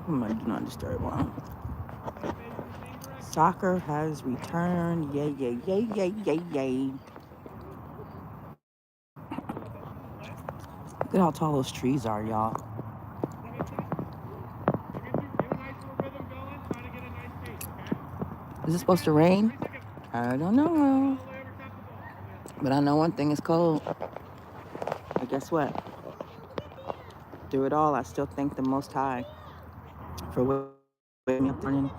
My do not disturb one. Soccer has returned. Yay, yay, yay, yay, yay, yay. Look at how tall those trees are, y'all. Is it supposed to rain? I don't know. But I know one thing is cold. But guess what? Through it all, I still thank the Most High for waking me up this morning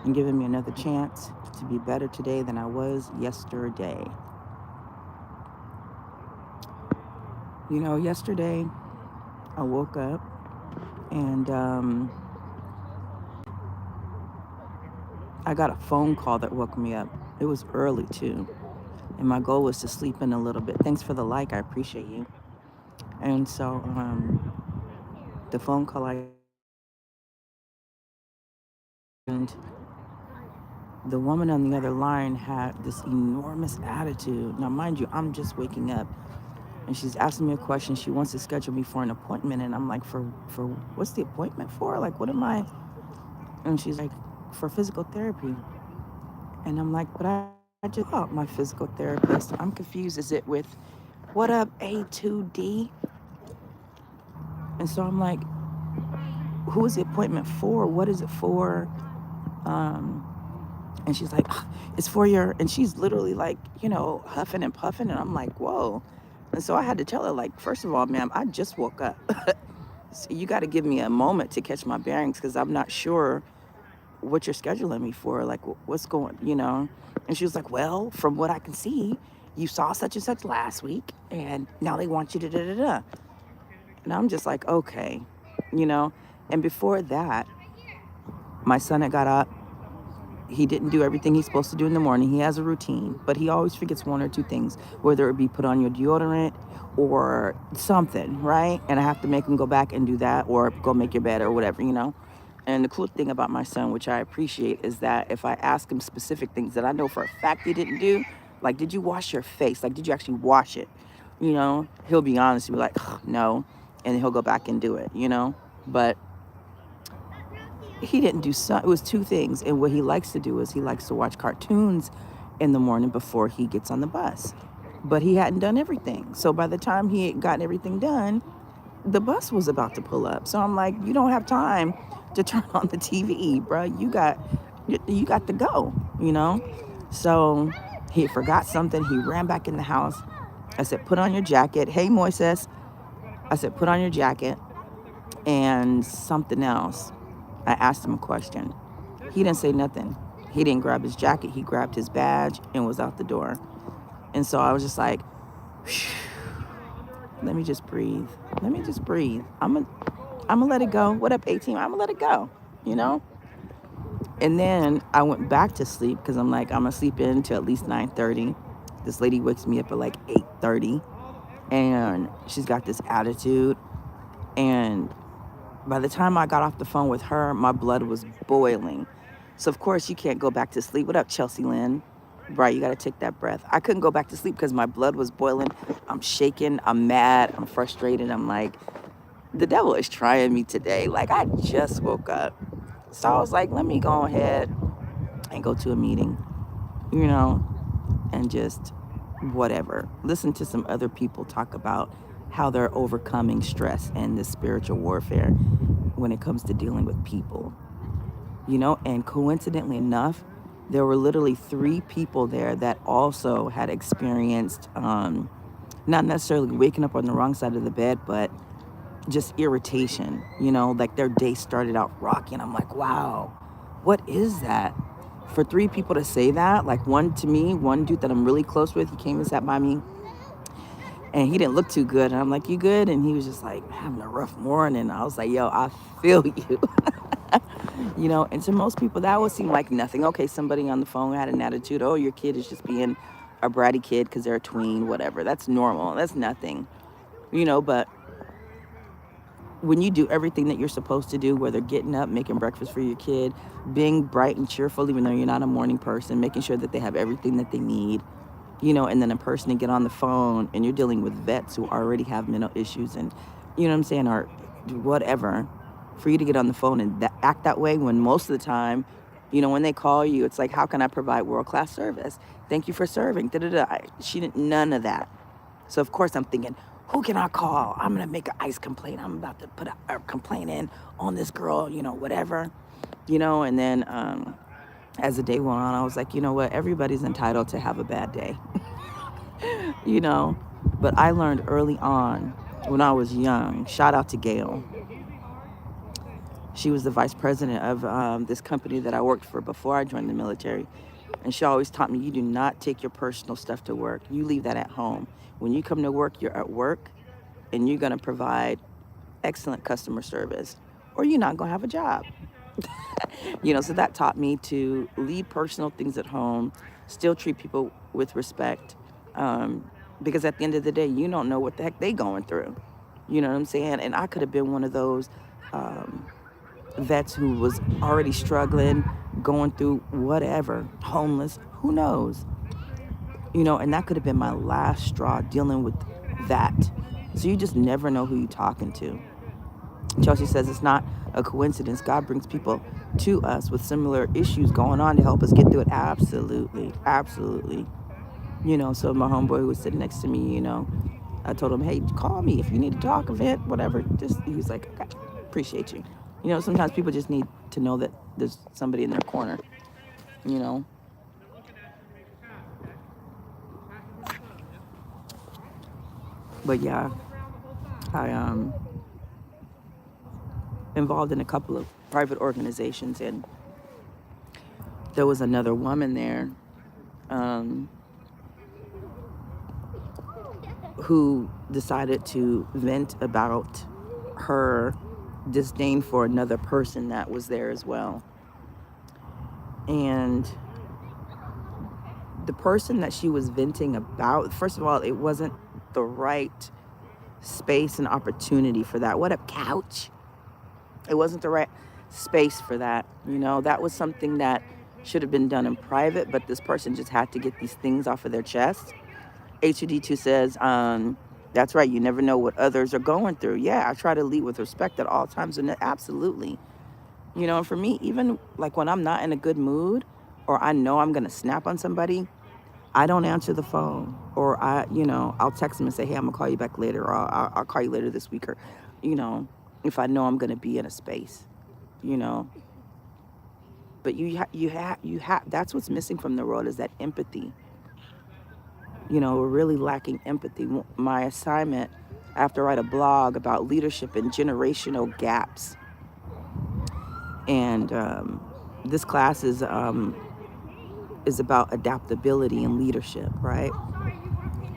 and giving me another chance to be better today than I was yesterday. You know, yesterday I woke up and I got a phone call that woke me up. It was early too. And my goal was to sleep in a little bit. Thanks for the like. I appreciate you. And so the phone call I got, and the woman on the other line had this enormous attitude. Now, mind you, I'm just waking up, and she's asking me a question. She wants to schedule me for an appointment, and I'm like, for what's the appointment for? Like, what am I? And she's like, for physical therapy. And I'm like, but I just saw my physical therapist. I'm confused. Is it with what up A2D? And so I'm like, who is the appointment for? What is it for? Um, and she's like, "Ah, it's for your," and she's literally like, huffing and puffing. And I'm like, whoa. And so I had to tell her, like, first of all, ma'am, I just woke up. So you got to give me a moment to catch my bearings because I'm not sure what you're scheduling me for. Like, what's going. And she was like, well, from what I can see, you saw such and such last week, and now they want you to da da da. And I'm just like, okay, you know. And before that, my son had got up. He didn't do everything he's supposed to do in the morning. He has a routine, but he always forgets one or two things, whether it be put on your deodorant or something, right? And I have to make him go back and do that or go make your bed or whatever. And the cool thing about my son, which I appreciate, is that if I ask him specific things that I know for a fact he didn't do, like, did you wash your face? Like, did you actually wash it? He'll be honest and be like, no. And he'll go back and do it. But he didn't do some, it was two things. And what he likes to do is he likes to watch cartoons in the morning before he gets on the bus. But he hadn't done everything. So by the time he had gotten everything done, the bus was about to pull up. So I'm like, you don't have time to turn on the TV, bro. You got to go. So he forgot something. He ran back in the house. I said, put on your jacket. Hey, Moises. I said, put on your jacket and something else. I asked him a question. He didn't say nothing. He didn't grab his jacket. He grabbed his badge and was out the door. And so I was just like, let me just breathe. Let me just breathe. I'm gonna let it go. What up, 18? I'm gonna let it go. You know. And then I went back to sleep because I'm like, I'm gonna sleep in till at least 9:30. This lady wakes me up at like 8:30, and she's got this attitude. And by the time I got off the phone with her, my blood was boiling. So of course you can't go back to sleep. What up, Chelsea Lynn? Right, you got to take that breath. I couldn't go back to sleep because my blood was boiling. I'm shaking. I'm mad. I'm frustrated. I'm like, the devil is trying me today. Like, I just woke up. So I was like, let me go ahead and go to a meeting, you know, and just whatever. Listen to some other people talk about how they're overcoming stress and this spiritual warfare when it comes to dealing with people. And coincidentally enough, there were literally three people there that also had experienced not necessarily waking up on the wrong side of the bed, but just irritation. Like their day started out rocky, and I'm like, wow, what is that? For three people to say that, like one to me, one dude that I'm really close with, he came and sat by me, and he didn't look too good. And I'm like, you good? And he was just like, having a rough morning. I was like, yo, I feel you. And to most people, that would seem like nothing. Okay, somebody on the phone had an attitude. Oh, your kid is just being a bratty kid because they're a tween, whatever. That's normal. That's nothing. But when you do everything that you're supposed to do, whether getting up, making breakfast for your kid, being bright and cheerful, even though you're not a morning person, making sure that they have everything that they need, and then a person to get on the phone and you're dealing with vets who already have mental issues and, you know what I'm saying, or whatever. for you to get on the phone and act that way when most of the time, when they call you, it's like, how can I provide world-class service? Thank you for serving. Da-da-da. She didn't, none of that. So of course I'm thinking, who can I call? I'm gonna make an ICE complaint. I'm about to put a complaint in on this girl, whatever, and then as the day went on, I was like, you know what? Everybody's entitled to have a bad day, you know. But I learned early on when I was young, shout out to Gail. She was the vice president of this company that I worked for before I joined the military. And she always taught me, you do not take your personal stuff to work. You leave that at home. When you come to work, you're at work and you're going to provide excellent customer service or you're not going to have a job. So that taught me to leave personal things at home, still treat people with respect. Because at the end of the day, you don't know what the heck they going through. You know what I'm saying? And I could have been one of those vets who was already struggling, going through whatever, homeless, who knows? And that could have been my last straw dealing with that. So you just never know who you're talking to. Chelsea says it's not a coincidence. God brings people to us with similar issues going on to help us get through it. Absolutely. Absolutely. So my homeboy who was sitting next to me, I told him, hey, call me if you need to talk, event, whatever. He was like, okay, appreciate you. Sometimes people just need to know that there's somebody in their corner, But yeah, I involved in a couple of private organizations, and there was another woman there who decided to vent about her disdain for another person that was there as well. And the person that she was venting about, first of all, it wasn't the right space and opportunity for that. What up, couch? It wasn't the right space for that. That was something that should have been done in private, but this person just had to get these things off of their chest. HUD2 says, that's right, you never know what others are going through. Yeah, I try to lead with respect at all times, and absolutely. And for me, even like when I'm not in a good mood or I know I'm going to snap on somebody, I don't answer the phone, or I'll text them and say, hey, I'm going to call you back later, or I'll call you later this week, or, if I know I'm going to be in a space, But you have, that's what's missing from the world is that empathy. We're really lacking empathy. My assignment, I have to write a blog about leadership and generational gaps. And this class is about adaptability and leadership, right?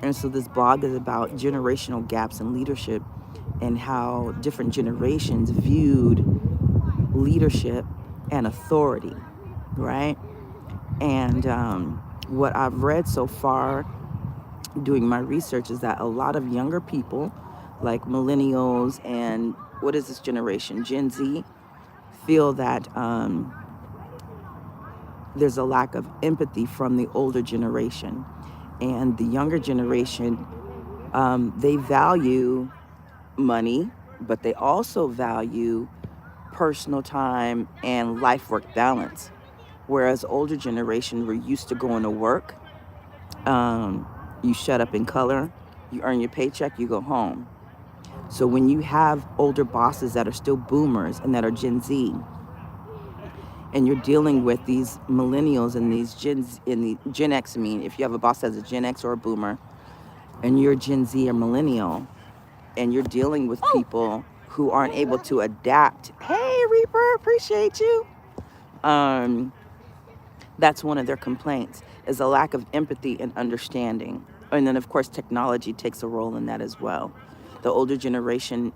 And so this blog is about generational gaps in leadership and how different generations viewed leadership and authority, right? And what I've read so far doing my research is that a lot of younger people, like millennials and what is this generation, Gen Z, feel that there's a lack of empathy from the older generation. And the younger generation, they value money, but they also value personal time and life-work balance. Whereas older generation, we're used to going to work. You shut up in color, you earn your paycheck, you go home. So when you have older bosses that are still boomers and that are Gen Z, and you're dealing with these millennials and these Gen X, if you have a boss that's a Gen X or a boomer, and you're Gen Z or millennial, and you're dealing with people who aren't able to adapt. Hey, Reaper, appreciate you. That's one of their complaints, is a lack of empathy and understanding. And then, of course, technology takes a role in that as well. The older generation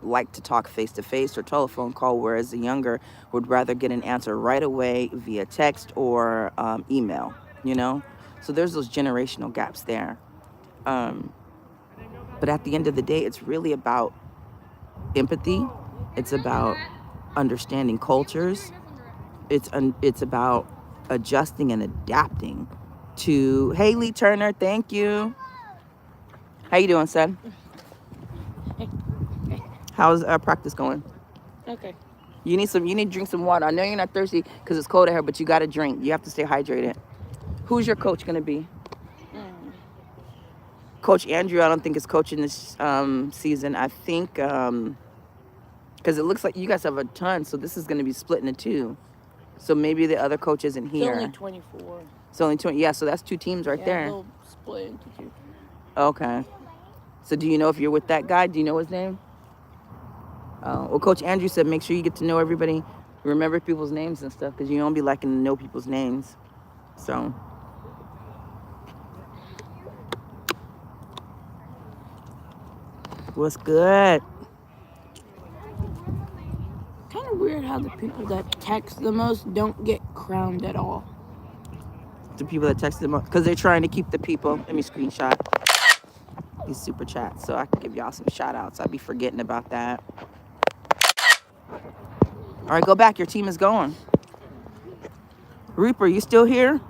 like to talk face-to-face or telephone call, whereas the younger would rather get an answer right away via text or email, So there's those generational gaps there. But at the end of the day, it's really about empathy. It's about understanding cultures. It's about adjusting and adapting to Haley Turner. Thank you. How you doing, son? How's practice going? Okay. You need to drink some water. I know you're not thirsty because it's cold out here, but you got to drink. You have to stay hydrated. Who's your coach going to be? Coach Andrew, I don't think is coaching this season. I think because it looks like you guys have a ton, so this is going to be split into two. So maybe the other coach isn't here. It's only 24. It's only 20. Yeah, so that's two teams right there. They'll split into two. Okay. So do you know if you're with that guy? Do you know his name? Well, Coach Andrew said make sure you get to know everybody, remember people's names and stuff, because you don't be liking to know people's names. So. What's good? Kind of weird how the people that text the most don't get crowned at all. The people that text the most, because they're trying to keep the people. Let me screenshot these super chats so I can give y'all some shout outs. I'd be forgetting about that. All right, go back. Your team is going. Reaper, you still here?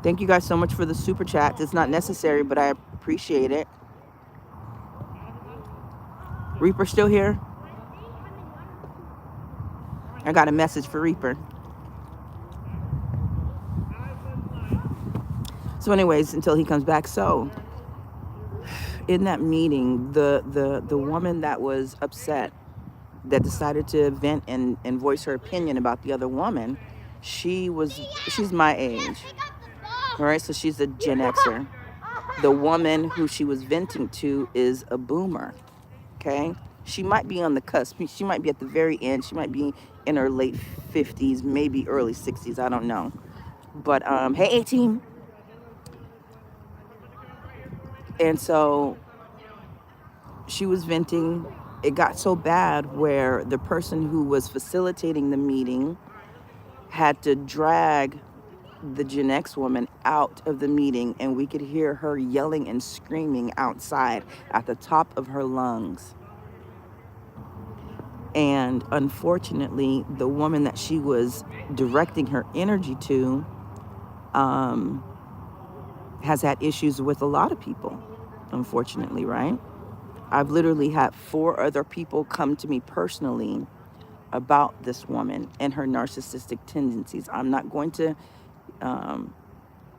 Thank you guys so much for the super chats. It's not necessary, but I appreciate it. Reaper still here? I got a message for Reaper. So anyways, until he comes back. So in that meeting, the woman that was upset, that decided to vent and voice her opinion about the other woman, she's my age. All right, so she's a Gen Xer. The woman who she was venting to is a boomer. Okay, she might be on the cusp. She might be at the very end. She might be in her late 50s, maybe early 60s. I don't know. But hey, A-Team. And so she was venting. It got so bad where the person who was facilitating the meeting had to drag the Gen X woman out of the meeting, and we could hear her yelling and screaming outside at the top of her lungs. And unfortunately, the woman that she was directing her energy to has had issues with a lot of people, unfortunately, right? I've literally had 4 other people come to me personally about this woman and her narcissistic tendencies. I'm not going to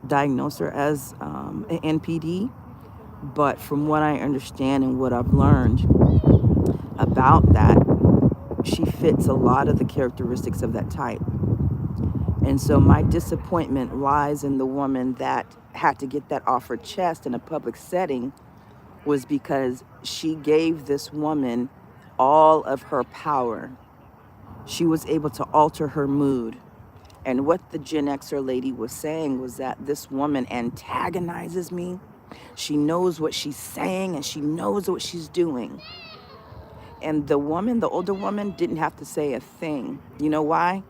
diagnose her as an NPD, but from what I understand and what I've learned about that, she fits a lot of the characteristics of that type. And so my disappointment lies in the woman that had to get that off her chest in a public setting, was because she gave this woman all of her power. She was able to alter her mood. And what the Gen Xer lady was saying was that this woman antagonizes me. She knows what she's saying and she knows what she's doing. And the woman, the older woman, didn't have to say a thing. You know why?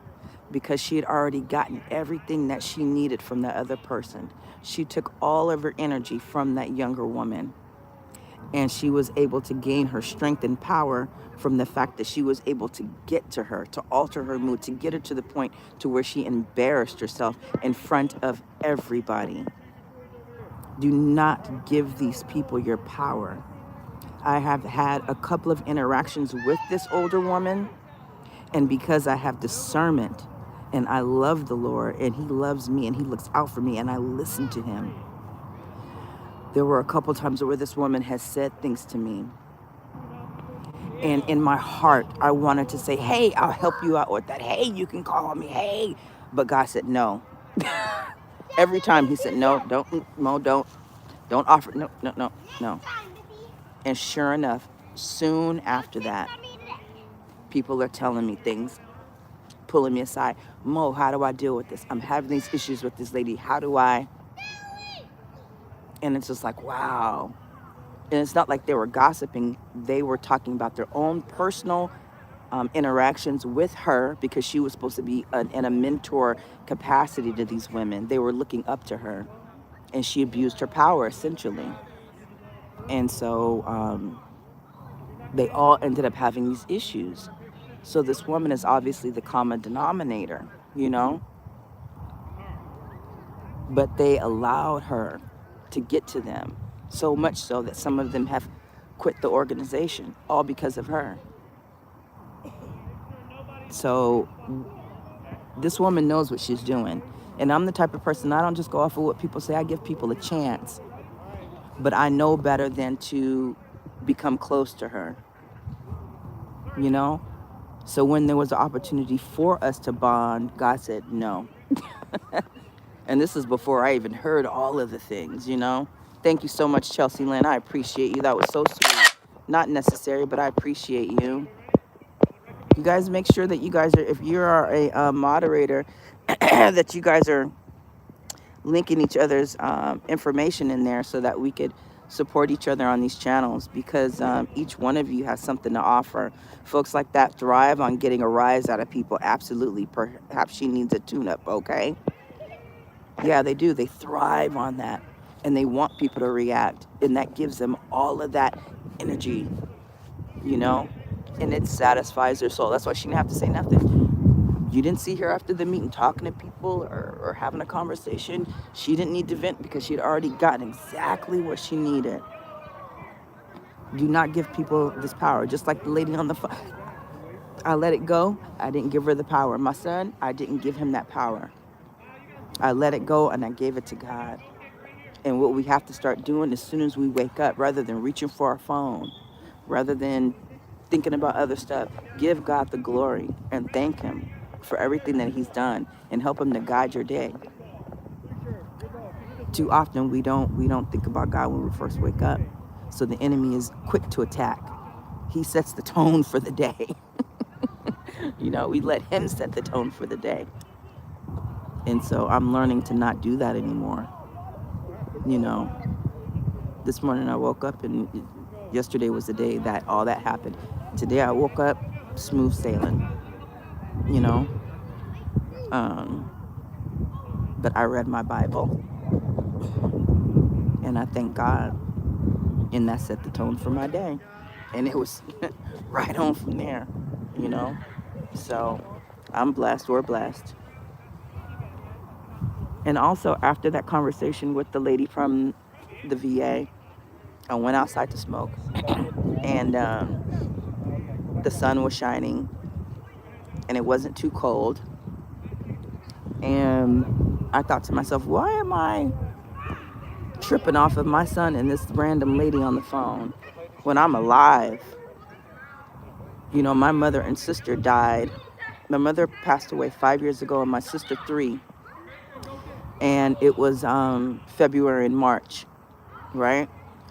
Because she had already gotten everything that she needed from the other person. She took all of her energy from that younger woman. And she was able to gain her strength and power from the fact that she was able to get to her, to alter her mood, to get her to the point to where she embarrassed herself in front of everybody. Do not give these people your power. I have had a couple of interactions with this older woman, and because I have discernment and I love the Lord and he loves me and he looks out for me and I listen to him, there were a couple times where this woman has said things to me. And in my heart, I wanted to say, hey, I'll help you out with that. Hey, you can call me. Hey. But God said, no. Every time he said, no, don't offer. No. And sure enough, soon after that, people are telling me things, pulling me aside. Mo, how do I deal with this? I'm having these issues with this lady. How do I? And it's just like, wow. And it's not like they were gossiping. They were talking about their own personal interactions with her, because she was supposed to be in a mentor capacity to these women. They were looking up to her, and she abused her power, essentially. And so they all ended up having these issues. So this woman is obviously the common denominator, you know? But they allowed her to get to them, so much so that some of them have quit the organization, all because of her. So this woman knows what she's doing. And I'm the type of person, I don't just go off of what people say. I give people a chance. But I know better than to become close to her, you know? So when there was an opportunity for us to bond, God said no. And this is before I even heard all of the things, you know? Thank you so much, Chelsea Lynn. I appreciate you. That was so sweet. Not necessary, but I appreciate you. You guys make sure that you guys are, if you are a moderator, that you guys are linking each other's information in there so that we could support each other on these channels, because each one of you has something to offer. Folks like that thrive on getting a rise out of people. Absolutely. Perhaps she needs a tune-up, okay? Yeah, they do. They thrive on that. And they want people to react. And that gives them all of that energy, you know? And it satisfies their soul. That's why she didn't have to say nothing. You didn't see her after the meeting talking to people or having a conversation. She didn't need to vent because she had already gotten exactly what she needed. Do not give people this power. Just like the lady on the phone. I let it go. I didn't give her the power. My son, I didn't give him that power. I let it go and I gave it to God. And what we have to start doing as soon as we wake up, rather than reaching for our phone, rather than thinking about other stuff, give God the glory and thank him for everything that he's done and help him to guide your day. Too often we don't think about God when we first wake up. So the enemy is quick to attack. He sets the tone for the day. You know, we let him set the tone for the day. And so I'm learning to not do that anymore. You know, this morning I woke up and yesterday was the day that all that happened. Today I woke up smooth sailing, you know. But I read my Bible and I thank God, and that set the tone for my day. And it was right on from there, you know. So I'm blessed, we're blessed. And also after that conversation with the lady from the VA, I went outside to smoke and the sun was shining and it wasn't too cold. And I thought to myself, why am I tripping off of my son and this random lady on the phone when I'm alive? You know, my mother and sister died. My mother passed away 5 years ago and my sister 3. And it was February and March, right?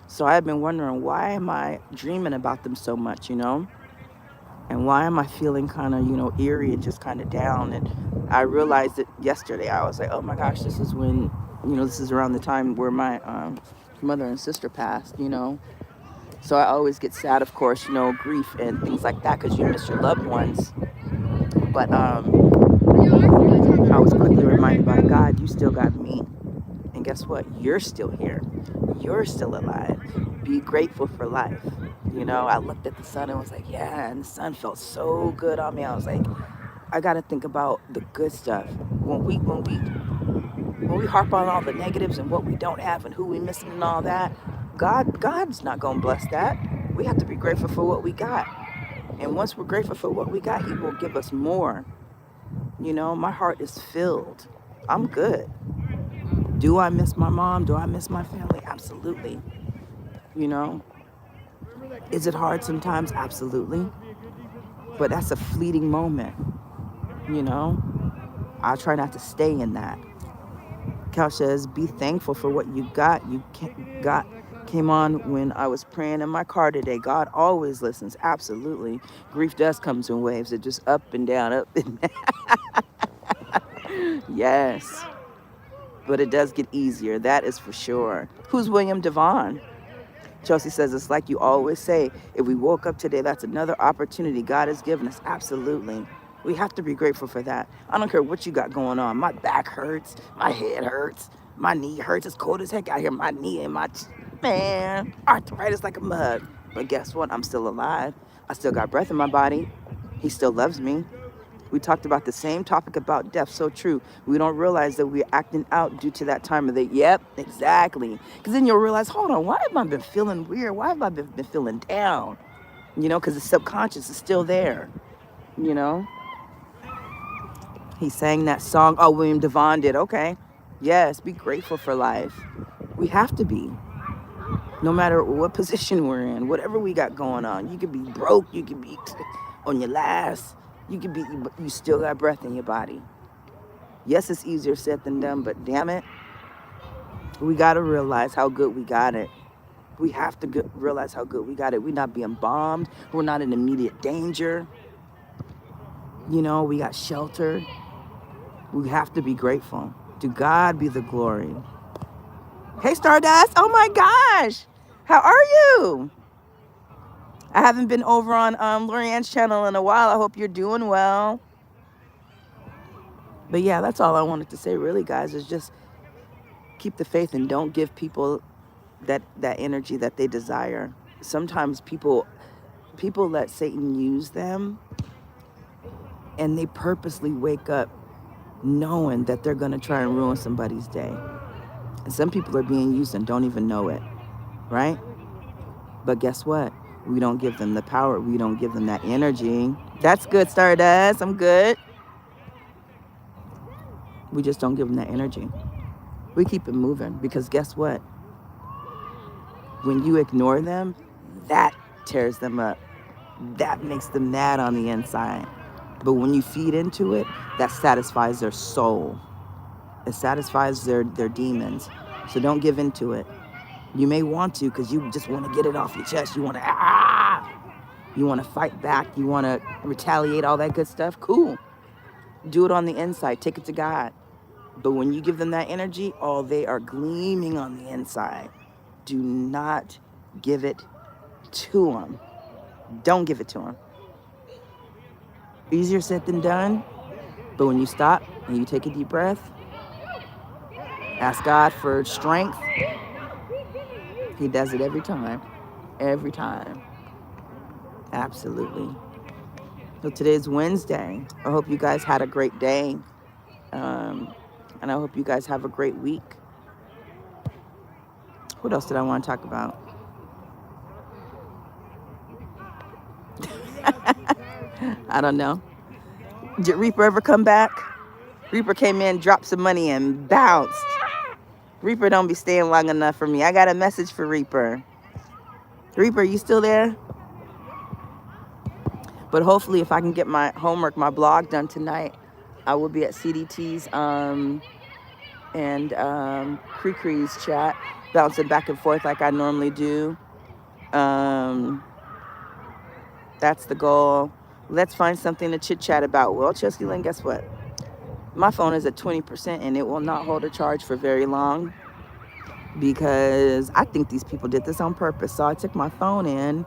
So I had been wondering, why am I dreaming about them so much, you know? And why am I feeling kind of, you know, eerie and just kind of down? And I realized it yesterday. I was like, oh my gosh, this is when, you know, this is around the time where my mother and sister passed, you know? So I always get sad, of course, you know, grief and things like that because you miss your loved ones. But I was quickly reminded by God, you still got me. And guess what? You're still here. You're still alive. Be grateful for life. You know, I looked at the sun and was like, yeah, and the sun felt so good on me. I was like, I got to think about the good stuff. When we harp on all the negatives and what we don't have and who we missing and all that, God's not going to bless that. We have to be grateful for what we got. And once we're grateful for what we got, he will give us more. You know, my heart is filled. I'm good. Do I miss my mom? Do I miss my family? Absolutely. You know, is it hard sometimes? Absolutely. But that's a fleeting moment. You know, I try not to stay in that. Cal says, be thankful for what you got. Came on when I was praying in my car today. God always listens. Absolutely. Grief does come in waves. It just up and down, up and down. Yes. But it does get easier. That is for sure. Who's William Devon? Chelsea says, it's like you always say, if we woke up today, that's another opportunity God has given us. Absolutely. We have to be grateful for that. I don't care what you got going on. My back hurts. My head hurts. My knee hurts. It's cold as heck out here. My knee and my, man, arthritis like a mug. But guess what? I'm still alive. I still got breath in my body. He still loves me. We talked about the same topic about death. So true. We don't realize that we're acting out due to that time of the, yep, exactly. Because then you'll realize, hold on, why have I been feeling weird? Why have I been feeling down? You know, because the subconscious is still there. You know, he sang that song. Oh, William Devon did. Okay. Yes, be grateful for life. We have to be. No matter what position we're in, whatever we got going on. You could be broke, you could be on your last, you could be, you still got breath in your body. Yes, it's easier said than done, but damn it, we got to realize how good we got it. We have to realize how good we got it. We're not being bombed. We're not in immediate danger. You know, we got shelter. We have to be grateful. To God be the glory. Hey, Stardust. Oh my gosh. How are you? I haven't been over on Lorianne's channel in a while. I hope you're doing well. But yeah, that's all I wanted to say really, guys, is just keep the faith and don't give people that energy that they desire. Sometimes people let Satan use them, and they purposely wake up knowing that they're going to try and ruin somebody's day. And some people are being used and don't even know it, right? But guess what? We don't give them the power. We don't give them that energy. That's good, Stardust. I'm good. We just don't give them that energy. We keep it moving, because guess what? When you ignore them, that tears them up. That makes them mad on the inside. But when you feed into it, that satisfies their soul. It satisfies their demons. So don't give into it. You may want to, because you just want to get it off your chest. You want to, you want to fight back. You want to retaliate, all that good stuff. Cool. Do it on the inside. Take it to God. But when you give them that energy, oh, they are gleaming on the inside. Do not give it to them. Don't give it to them. Easier said than done. But when you stop and you take a deep breath, ask God for strength, He does it every time. Every time. Absolutely. So today's Wednesday. I hope you guys had a great day. And I hope you guys have a great week. What else did I want to talk about? I don't know. Did Reaper ever come back? Reaper came in, dropped some money, and bounced. Reaper don't be staying long enough for me. I got a message for Reaper. Reaper, you still there? But hopefully, if I can get my homework, my blog done tonight, I will be at CDT's and Cree's chat, bouncing back and forth like I normally do. That's the goal. Let's find something to chit chat about. Well, Chelsea Lynn, guess what? My phone is at 20% and it will not hold a charge for very long, because I think these people did this on purpose. So I took my phone in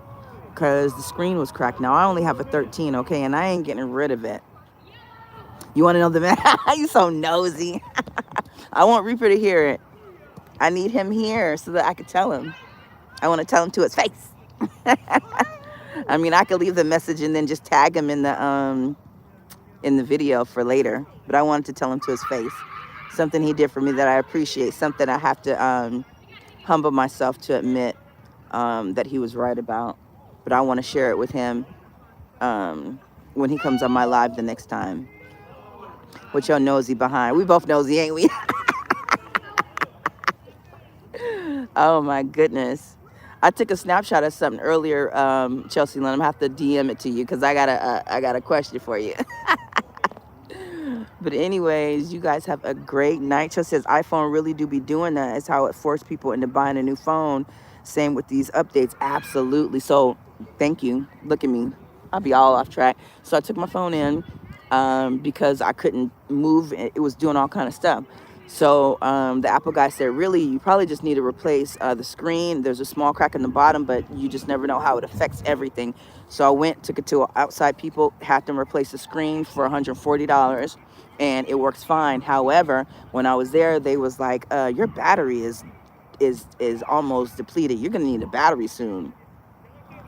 because the screen was cracked. Now I only have a 13, okay, and I ain't getting rid of it. You want to know the man? You so nosy. I want Reaper to hear it. I need him here so that I could tell him. I want to tell him to his face. I mean, I could leave the message and then just tag him in the video for later. But I wanted to tell him to his face. Something he did for me that I appreciate. Something I have to humble myself to admit that he was right about. But I want to share it with him when he comes on my live the next time. What your nosy behind? We both nosy, ain't we? Oh my goodness. I took a snapshot of something earlier, Chelsea Lynn. I'm gonna have to DM it to you because I got a question for you. But anyways, you guys have a great night. Chelsea says iPhone really do be doing that. It's how it forced people into buying a new phone. Same with these updates. Absolutely. So thank you. Look at me. I'll be all off track. So I took my phone in because I couldn't move. It was doing all kind of stuff. So the Apple guy said, really, you probably just need to replace the screen. There's a small crack in the bottom, but you just never know how it affects everything. So I went, took it to outside people, had them replace the screen for $140, and it works fine. However, when I was there, they was like, your battery is almost depleted. You're gonna need a battery soon.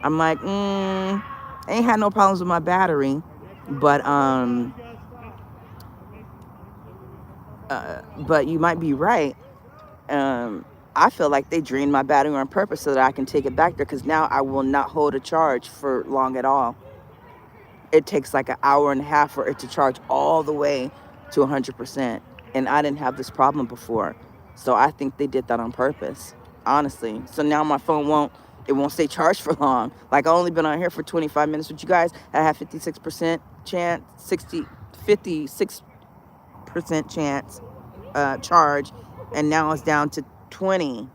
I'm like, I ain't had no problems with my battery, but But you might be right. I feel like they drained my battery on purpose so that I can take it back there, because now I will not hold a charge for long at all. It takes like an hour and a half for it to charge all the way to 100%. And I didn't have this problem before. So I think they did that on purpose, honestly. So now my phone won't stay charged for long. Like, I've only been on here for 25 minutes with you guys. I have 56% chance, 56% chance charge. And now it's down to 20%.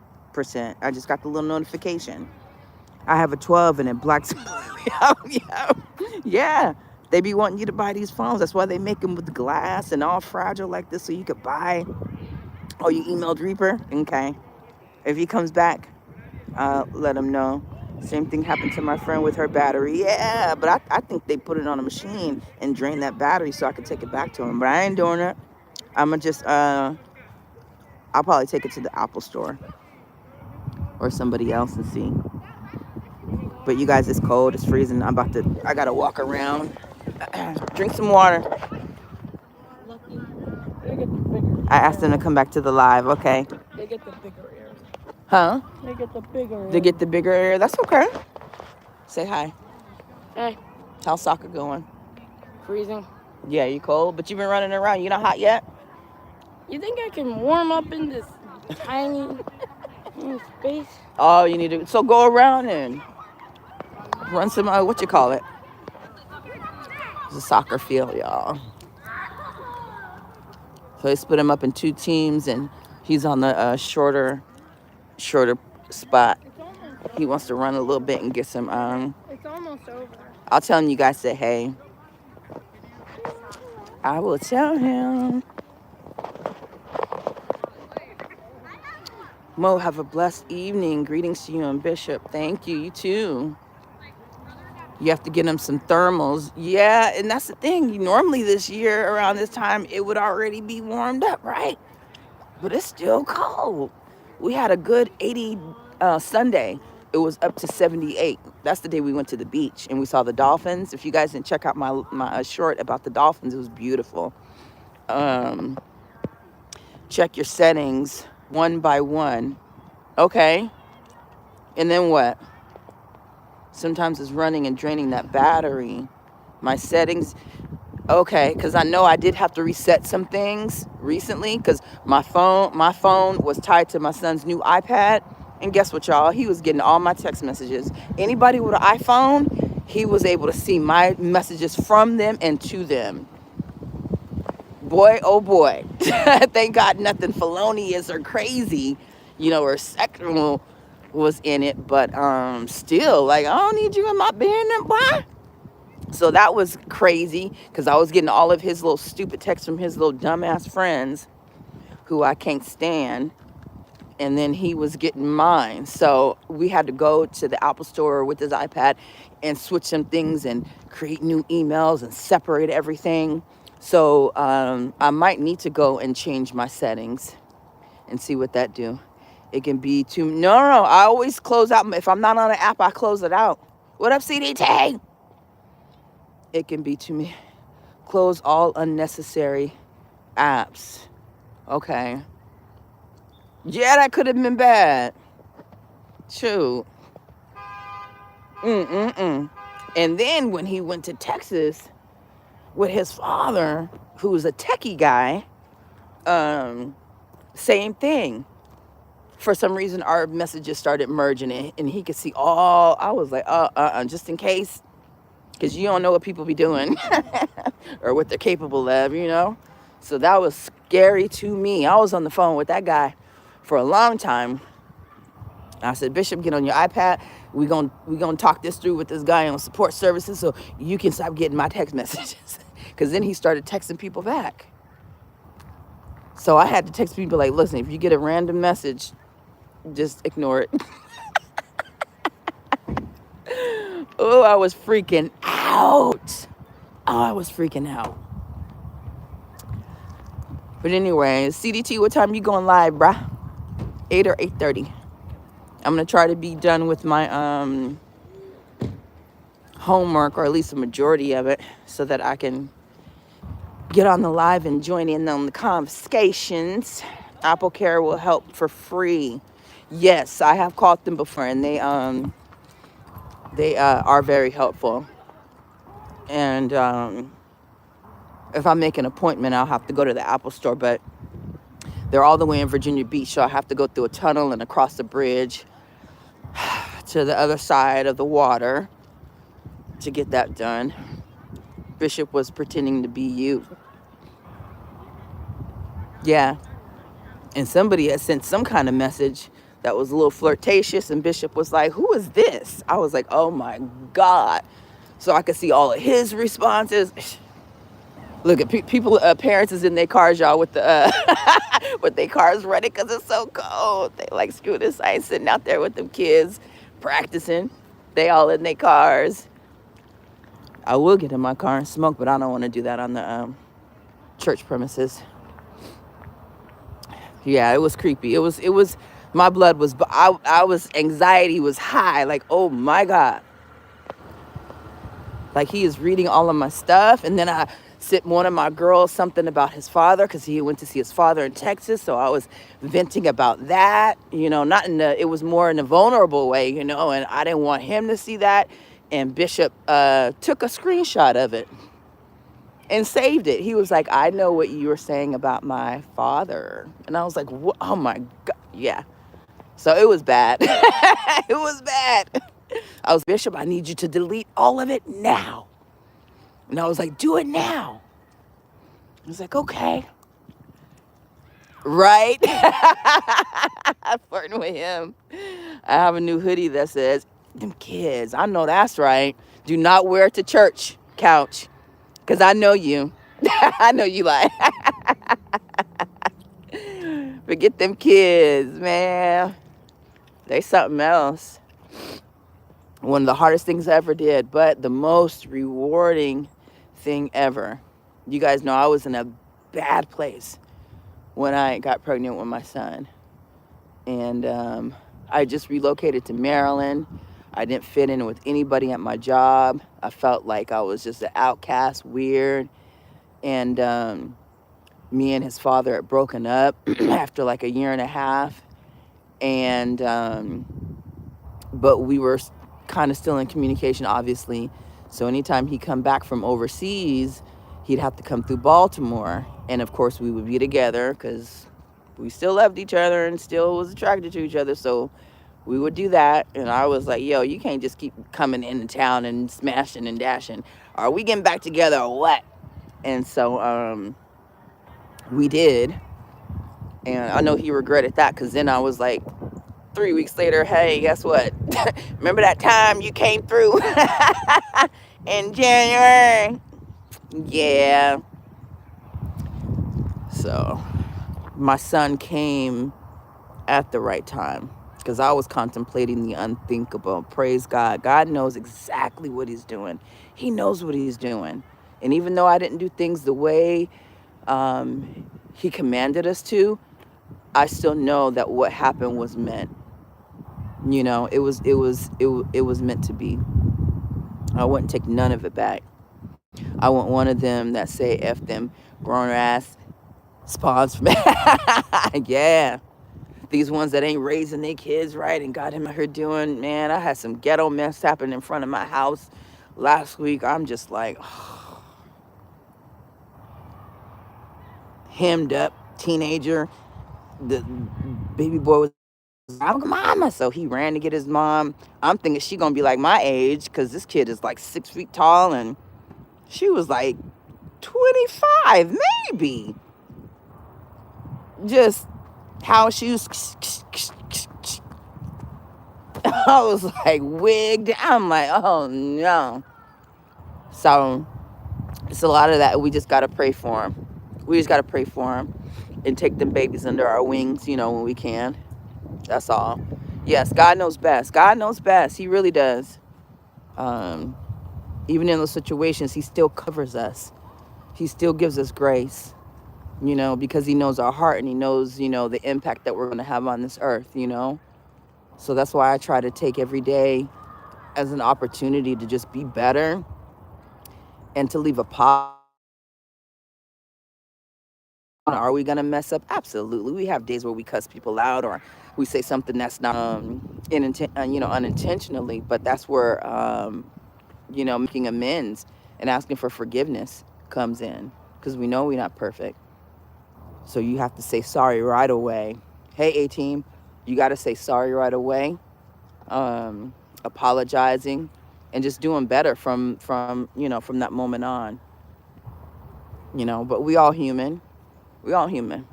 I just got the little notification. I have a 12 and it blacks completely out. Yeah. They be wanting you to buy these phones. That's why they make them with glass and all fragile like this, so you could buy. Oh, you emailed Reaper? Okay. If he comes back, let him know. Same thing happened to my friend with her battery. Yeah, but I think they put it on a machine and drained that battery so I could take it back to him. But I ain't doing it. I'm going to just, I'll probably take it to the Apple store or somebody else and see. But you guys, it's cold. It's freezing. I got to walk around. Drink some water. I asked them to come back to the live. Okay. They get the bigger air. Huh? They get the bigger air. They get the bigger air. That's okay. Say hi. Hey. How's soccer going? Freezing. Yeah, you cold? But you've been running around. You not hot yet? You think I can warm up in this tiny space? Oh, you need to. So go around and run some, what you call it? It's a soccer field, y'all. So they split him up in 2 teams, and he's on the shorter spot. He wants to run a little bit and get some. It's almost over. I'll tell him you guys say hey. I will tell him. Mo, have a blessed evening. Greetings to you and Bishop. Thank you. You too. You have to get him some thermals. Yeah, and that's the thing. Normally this year around this time, it would already be warmed up, right? But it's still cold. We had a good 80 Sunday. It was up to 78. That's the day we went to the beach and we saw the dolphins. If you guys didn't check out my short about the dolphins, it was beautiful. Check your settings one by one. Okay. And then what? Sometimes it's running and draining that battery. My settings. Okay, because I know I did have to reset some things recently because my phone was tied to my son's new iPad. And guess what, y'all? He was getting all my text messages. Anybody with an iPhone, he was able to see my messages from them and to them. Boy, oh boy. Thank God nothing felonious or crazy, or sexual was in it. But still, like, I don't need you in my business, boy. So that was crazy because I was getting all of his little stupid texts from his little dumbass friends who I can't stand. And then he was getting mine. So we had to go to the Apple store with his iPad and switch some things and create new emails and separate everything. So I might need to go and change my settings and see what that do. It can be too... No. I always close out. If I'm not on an app, I close it out. What up, CDT? It can be too many. Close all unnecessary apps. Okay. Yeah, that could have been bad. Shoot. And then when he went to Texas with his father, who was a techie guy, same thing. For some reason, our messages started merging and he could see all. I was like, just in case. Because you don't know what people be doing or what they're capable of, So that was scary to me. I was on the phone with that guy for a long time. I said, Bishop, get on your iPad. We're gonna talk this through with this guy on support services so you can stop getting my text messages. Because then he started texting people back. So I had to text people like, listen, if you get a random message, just ignore it. Oh, I was freaking out. But anyway, CDT, what time you going live, bruh? 8 or 8:30? I'm going to try to be done with my homework, or at least a majority of it, so that I can get on the live and join in on the confiscations. Apple Care will help for free. Yes, I have called them before, and they are very helpful. And if I make an appointment, I'll have to go to the Apple store, but they're all the way in Virginia Beach, so I have to go through a tunnel and across the bridge to the other side of the water to get that done. Bishop was pretending to be you. Yeah. And somebody had sent some kind of message that was a little flirtatious, and Bishop was like, "Who is this?" I was like, "Oh my God." So I could see all of his responses. Look at people, parents is in their cars, y'all, with the with their cars running because it's so cold. They like, screw this. I ain't sitting out there with them kids practicing. They all in their cars. I will get in my car and smoke, but I don't want to do that on the church premises. Yeah, it was creepy. It was. My blood was. I was. Anxiety was high. Like, oh my God. Like, he is reading all of my stuff, and then I sent one of my girls something about his father because he went to see his father in Texas. So I was venting about that. Not in the. It was more in a vulnerable way. And I didn't want him to see that. And Bishop took a screenshot of it and saved it. He was like, "I know what you were saying about my father," and I was like, "Oh my God, yeah." So it was bad. It was bad. I was, "Bishop, I need you to delete all of it now." And I was like, "Do it now." I was like, "Okay." Right? I'm flirting with him. I have a new hoodie that says, "Them kids, I know that's right. Do not wear it to church, couch. Because I know you." I know you like. Forget them kids, man. They something else. One of the hardest things I ever did, but the most rewarding thing ever. You guys know I was in a bad place when I got pregnant with my son. And I just relocated to Maryland. I didn't fit in with anybody at my job. I felt like I was just an outcast, weird. And me and his father had broken up after like a year and a half. And but we were kind of still in communication, obviously. So anytime he'd come back from overseas, he'd have to come through Baltimore. And of course, we would be together because we still loved each other and still was attracted to each other. So we would do that. And I was like, "Yo, you can't just keep coming into town and smashing and dashing. Are we getting back together or what?" And so we did. And I know he regretted that because then I was like, 3 weeks later, "Hey, guess what? Remember that time you came through in January?" Yeah. So my son came at the right time because I was contemplating the unthinkable. Praise God. God knows exactly what he's doing. He knows what he's doing. And even though I didn't do things the way he commanded us to, I still know that what happened was meant. It was meant to be. I wouldn't take none of it back. I want one of them that say F them grown ass spawns from yeah. These ones that ain't raising their kids right and got him out here doing, man, I had some ghetto mess happen in front of my house last week. I'm just like hemmed up teenager. The baby boy was I'm mama, so he ran to get his mom. I'm thinking she gonna be like my age because this kid is like 6 feet tall and she was like 25 maybe. Just how she was I was like wigged. I'm like, oh no. So it's a lot of that. We just gotta pray for him. We just gotta pray for him and take them babies under our wings, when we can. That's all. Yes, God knows best. God knows best. He really does. Even in those situations, he still covers us. He still gives us grace, because he knows our heart and he knows, the impact that we're going to have on this earth, So that's why I try to take every day as an opportunity to just be better and to leave a positive Are we gonna mess up? Absolutely. We have days where we cuss people out or we say something that's not unintentionally, but that's where making amends and asking for forgiveness comes in because we know we're not perfect. So you have to say sorry right away. Hey, A team, you got to say sorry right away, apologizing, and just doing better from that moment on. But we all human. We all human.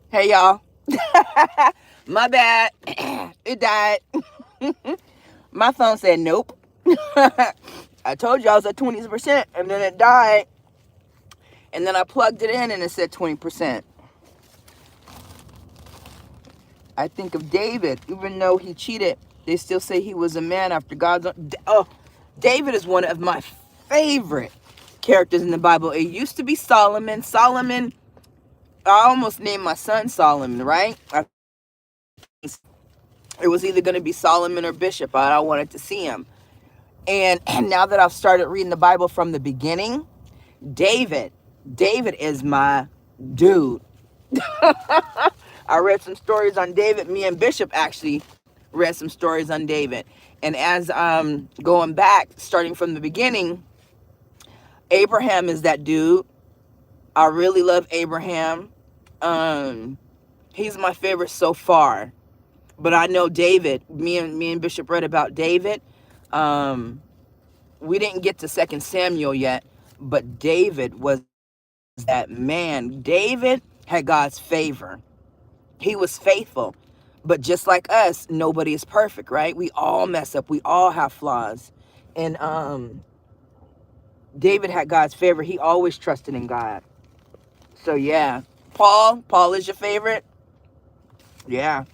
Hey, y'all. My bad. It died. My phone said nope. I told you I was at 20%, and then it died. And then I plugged it in, and it said 20%. I think of David, even though he cheated, they still say he was a man after God's own. Oh, David is one of my favorite characters in the Bible. It used to be Solomon. Solomon, I almost named my son Solomon, right? It was either going to be Solomon or Bishop. I wanted to see him. And now that I've started reading the Bible from the beginning, David is my dude. I read some stories on David. Me and Bishop actually read some stories on David. And as going back, starting from the beginning, Abraham is that dude. I really love Abraham. He's my favorite so far. But I know David. Me and Bishop read about David. We didn't get to 2 Samuel yet, but David was that man. David had God's favor. He was faithful. But just like us, nobody is perfect, right? We all mess up. We all have flaws. And David had God's favor. He always trusted in God. So yeah. Paul is your favorite? Yeah.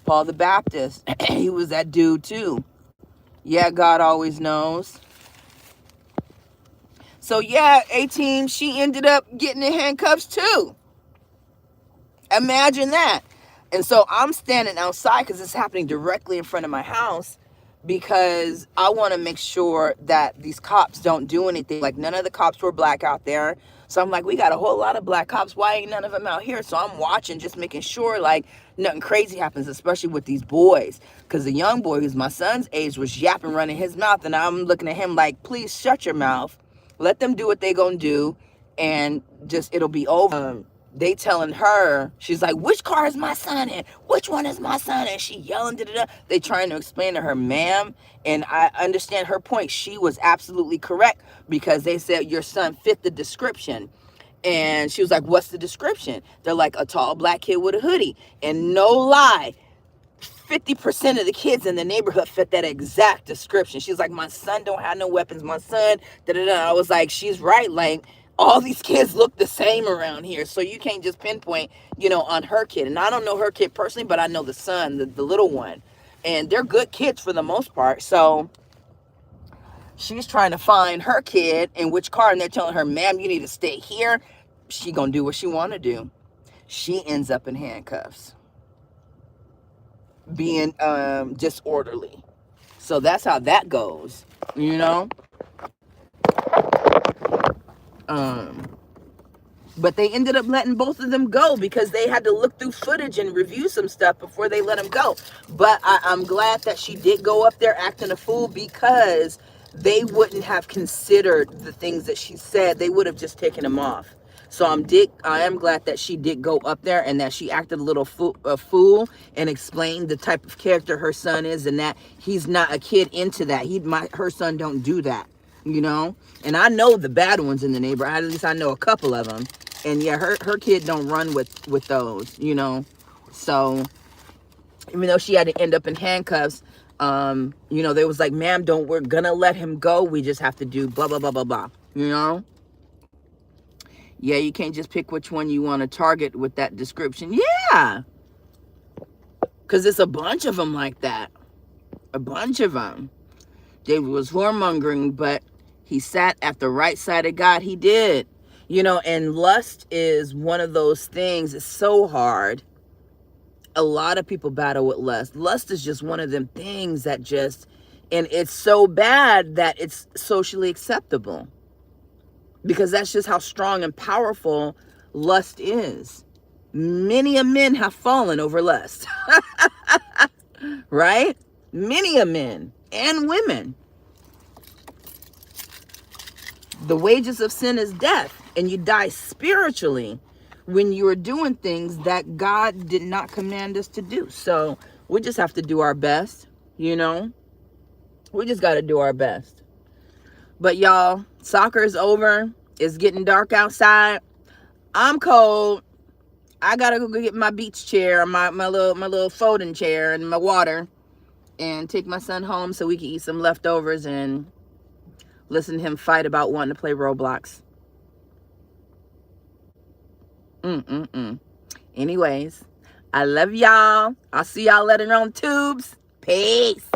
Paul the Baptist. He was that dude too. Yeah, God always knows. So yeah, A-Team, she ended up getting in handcuffs too. Imagine that. And so I'm standing outside because it's happening directly in front of my house because I want to make sure that these cops don't do anything. Like, none of the cops were black out there. So I'm like, we got a whole lot of black cops. Why ain't none of them out here? So I'm watching, just making sure like nothing crazy happens, especially with these boys. Because the young boy, who's my son's age, was yapping, running his mouth. And I'm looking at him like, please shut your mouth. Let them do what they gonna do. And just, it'll be over. They telling her, she's like, which car is my son in? Which one is my son in? She yelling, da-da-da. They trying to explain to her, ma'am. And I understand her point. She was absolutely correct because they said your son fit the description. And she was like, what's the description? They're like, a tall black kid with a hoodie. And no lie, 50% of the kids in the neighborhood fit that exact description. She's like, my son don't have no weapons. My son, da-da-da. I was like, she's right. Like, all these kids look the same around here. So you can't just pinpoint, on her kid. And I don't know her kid personally, but I know the son, the little one. And they're good kids for the most part. So she's trying to find her kid in which car. And they're telling her, ma'am, you need to stay here. She gonna do what she want to do. She ends up in handcuffs, being disorderly. So that's how that goes, you know. But they ended up letting both of them go because they had to look through footage and review some stuff before they let them go. But I'm glad that she did go up there acting a fool because they wouldn't have considered the things that she said. They would have just taken him off. So I am glad that she did go up there and that she acted a little fool and explained the type of character her son is and that he's not a kid into that. Her son don't do that, And I know the bad ones in the neighborhood. At least I know a couple of them. And yeah, her kid don't run with those, So even though she had to end up in handcuffs, they was like, ma'am, we're gonna let him go. We just have to do blah, blah, blah, blah, blah, Yeah, you can't just pick which one you want to target with that description. Yeah. Because it's a bunch of them like that. A bunch of them. David was whoremongering, but he sat at the right side of God. He did. And lust is one of those things. It's so hard. A lot of people battle with lust. Lust is just one of them things that and it's so bad that it's socially acceptable. because that's just how strong and powerful lust is. Many a men have fallen over lust, right? Many a men and women. The wages of sin is death, and you die spiritually when you are doing things that God did not command us to do. So we just have to do our best, you know? We just got to do our best. But y'all, soccer is over. It's getting dark outside. I'm cold. I gotta go get my beach chair, my little folding chair, and my water, and take my son home so we can eat some leftovers and listen to him fight about wanting to play Roblox. Anyways, I love y'all. I'll see y'all later on tubes. Peace.